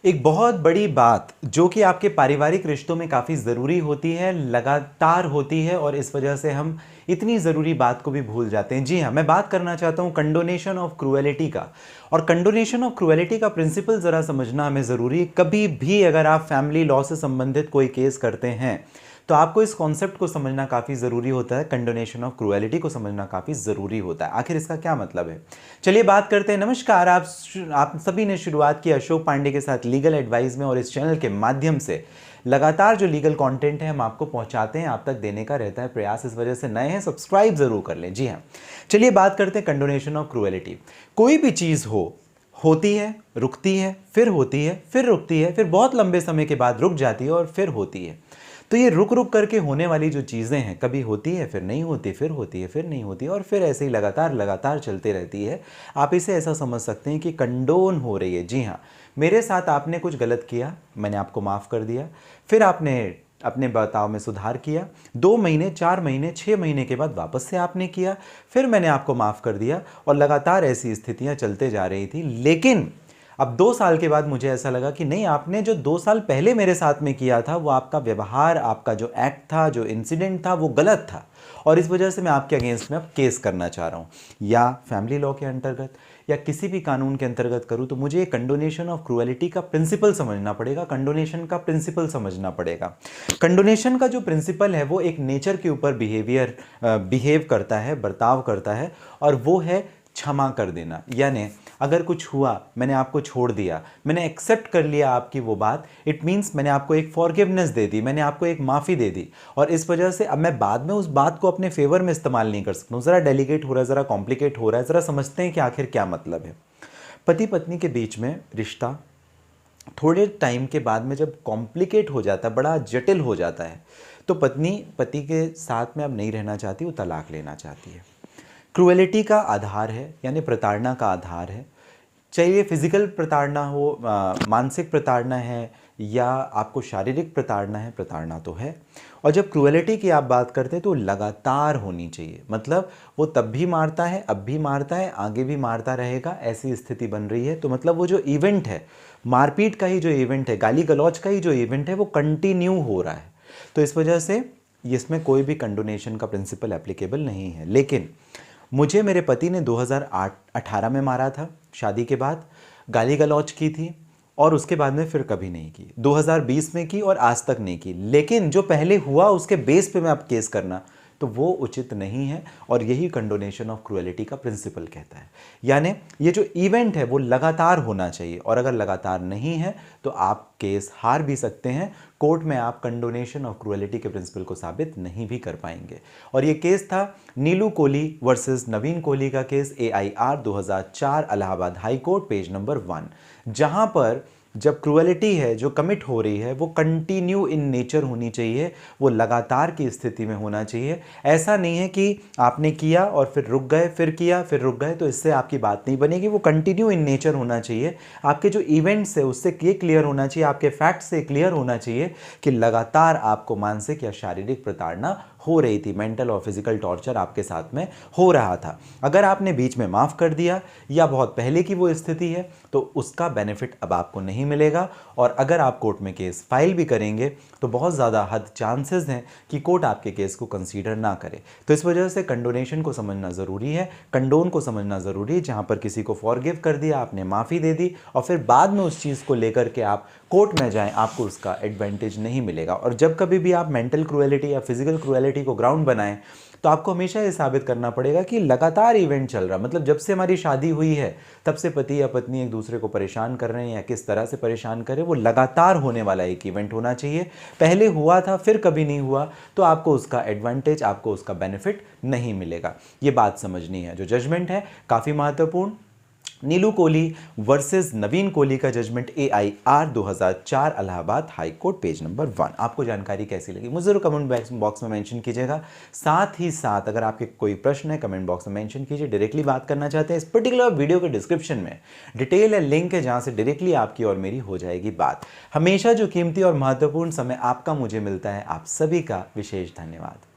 एक बहुत बड़ी बात जो कि आपके पारिवारिक रिश्तों में काफ़ी ज़रूरी होती है, लगातार होती है और इस वजह से हम इतनी ज़रूरी बात को भी भूल जाते हैं। जी हाँ, मैं बात करना चाहता हूँ कंडोनेशन ऑफ क्रूएलिटी का। और कंडोनेशन ऑफ क्रूएलिटी का प्रिंसिपल ज़रा समझना हमें ज़रूरी है। कभी भी अगर आप फैमिली लॉ से संबंधित कोई केस करते हैं तो आपको इस कॉन्सेप्ट को समझना काफ़ी ज़रूरी होता है, कंडोनेशन ऑफ क्रूएलिटी को समझना काफ़ी ज़रूरी होता है। आखिर इसका क्या मतलब है, चलिए बात करते हैं। नमस्कार, आप सभी ने शुरुआत की अशोक पांडे के साथ लीगल एडवाइस में, और इस चैनल के माध्यम से लगातार जो लीगल कंटेंट है हम आपको पहुंचाते हैं, आप तक देने का रहता है प्रयास। इस वजह से नए हैं, सब्सक्राइब जरूर कर लें। जी हाँ, चलिए बात करते हैं कंडोनेशन ऑफ क्रूएलिटी। कोई भी चीज़ होती है, रुकती है, फिर होती है, फिर रुकती है, फिर बहुत लंबे समय के बाद रुक जाती है और फिर होती है। तो ये रुक रुक करके होने वाली जो चीज़ें हैं, कभी होती है फिर नहीं होती, फिर होती है फिर नहीं होती, और फिर ऐसे ही लगातार लगातार चलती रहती है। आप इसे ऐसा समझ सकते हैं कि कंडोन हो रही है। जी हाँ, मेरे साथ आपने कुछ गलत किया, मैंने आपको माफ़ कर दिया, फिर आपने अपने बर्ताव में सुधार किया, 2 महीने, 4 महीने, 6 महीने के बाद वापस से आपने किया, फिर मैंने आपको माफ़ कर दिया, और लगातार ऐसी स्थितियाँ चलते जा रही थी। लेकिन अब 2 साल के बाद मुझे ऐसा लगा कि नहीं, आपने जो 2 साल पहले मेरे साथ में किया था, वो आपका व्यवहार, आपका जो एक्ट था, जो इंसिडेंट था, वो गलत था, और इस वजह से मैं आपके अगेंस्ट में अब केस करना चाह रहा हूँ। या फैमिली लॉ के अंतर्गत या किसी भी कानून के अंतर्गत करूँ तो मुझे कंडोनेशन ऑफ क्रूएलिटी का प्रिंसिपल समझना पड़ेगा, कंडोनेशन का प्रिंसिपल समझना पड़ेगा। कंडोनेशन का जो प्रिंसिपल है वो एक नेचर के ऊपर बिहेव करता है, बर्ताव करता है, और वो है क्षमा कर देना। यानी अगर कुछ हुआ, मैंने आपको छोड़ दिया, मैंने एक्सेप्ट कर लिया आपकी वो बात, इट मीन्स मैंने आपको एक फॉरगिवनेस दे दी, मैंने आपको एक माफ़ी दे दी, और इस वजह से अब मैं बाद में उस बात को अपने फेवर में इस्तेमाल नहीं कर सकता हूँ। ज़रा डेलिकेट हो रहा है, ज़रा कॉम्प्लिकेट हो रहा है, ज़रा समझते हैं कि आखिर क्या मतलब है। पति पत्नी के बीच में रिश्ता थोड़े टाइम के बाद में जब कॉम्प्लिकेट हो जाता है, बड़ा जटिल हो जाता है, तो पत्नी पति के साथ में अब नहीं रहना चाहती, वो तलाक लेना चाहती है। क्रूएलिटी का आधार है, यानी प्रताड़ना का आधार है, चाहिए फिजिकल प्रताड़ना हो, मानसिक प्रताड़ना है, या आपको शारीरिक प्रताड़ना है, प्रताड़ना तो है। और जब क्रूएलिटी की आप बात करते हैं तो लगातार होनी चाहिए, मतलब वो तब भी मारता है, अब भी मारता है, आगे भी मारता रहेगा, ऐसी स्थिति बन रही है। तो मतलब वो जो इवेंट है, मारपीट का ही जो इवेंट है, गाली गलौज का ही जो इवेंट है, वो कंटिन्यू हो रहा है। तो इस वजह से इसमें कोई भी कंडोनेशन का प्रिंसिपल एप्लीकेबल नहीं है। लेकिन मुझे मेरे पति ने 2018 में मारा था, शादी के बाद गाली गलौज की थी, और उसके बाद में फिर कभी नहीं की। 2020 में की और आज तक नहीं की। लेकिन जो पहले हुआ उसके बेस पे मैं अब केस करना, तो वो उचित नहीं है, और यही कंडोनेशन ऑफ क्रूएलिटी का प्रिंसिपल कहता है। यानी ये जो इवेंट है वो लगातार होना चाहिए, और अगर लगातार नहीं है तो आप केस हार भी सकते हैं। कोर्ट में आप कंडोनेशन ऑफ क्रूएलिटी के प्रिंसिपल को साबित नहीं भी कर पाएंगे। और ये केस था नीलू कोहली वर्सेस नवीन कोहली का case, AIR 2004, Allahabad high court, page number 1, जहां पर जब क्रूएलिटी है जो कमिट हो रही है वो कंटिन्यू इन नेचर होनी चाहिए, वो लगातार की स्थिति में होना चाहिए। ऐसा नहीं है कि आपने किया और फिर रुक गए, फिर किया फिर रुक गए, तो इससे आपकी बात नहीं बनेगी। वो कंटिन्यू इन नेचर होना चाहिए। आपके जो इवेंट्स है उससे ये क्लियर होना चाहिए, आपके फैक्ट से क्लियर होना चाहिए कि लगातार आपको मानसिक या शारीरिक प्रताड़ना हो रही थी, मेंटल और फिजिकल टॉर्चर आपके साथ में हो रहा था। अगर आपने बीच में माफ़ कर दिया या बहुत पहले की वो स्थिति है तो उसका बेनिफिट अब आपको नहीं मिलेगा, और अगर आप कोर्ट में केस फाइल भी करेंगे तो बहुत ज़्यादा हद चांसेस हैं कि कोर्ट आपके केस को कंसीडर ना करे। तो इस वजह से कंडोनेशन को समझना ज़रूरी है, कंडोन को समझना ज़रूरी है। जहाँ पर किसी को फॉरगिव कर दिया, आपने माफ़ी दे दी, और फिर बाद में उस चीज़ को लेकर के आप कोर्ट में जाएं, आपको उसका एडवांटेज नहीं मिलेगा। और जब कभी भी आप मेंटल क्रूएलिटी या फिजिकल क्रूएलिटी को ग्राउंड बनाएं तो आपको हमेशा ये साबित करना पड़ेगा कि लगातार इवेंट चल रहा, मतलब जब से हमारी शादी हुई है तब से पति या पत्नी एक दूसरे को परेशान कर रहे हैं, या किस तरह से परेशान कर रहे हैं, वो लगातार होने वाला एक इवेंट होना चाहिए। पहले हुआ था फिर कभी नहीं हुआ तो आपको उसका एडवांटेज, आपको उसका बेनिफिट नहीं मिलेगा। ये बात समझनी है। जो जजमेंट है काफ़ी महत्वपूर्ण, नीलू कोहली वर्सेस नवीन कोहली का judgment, AIR 2004, Allahabad high court, page number 1। आपको जानकारी कैसी लगी मुझे जरूर कमेंट बॉक्स में मेंशन कीजिएगा। साथ ही साथ अगर आपके कोई प्रश्न है कमेंट बॉक्स में मेंशन कीजिए। डायरेक्टली बात करना चाहते हैं, इस पर्टिकुलर वीडियो के डिस्क्रिप्शन में डिटेल है, लिंक है, जहां से डायरेक्टली आपकी और मेरी हो जाएगी बात। हमेशा जो कीमती और महत्वपूर्ण समय आपका मुझे मिलता है, आप सभी का विशेष धन्यवाद।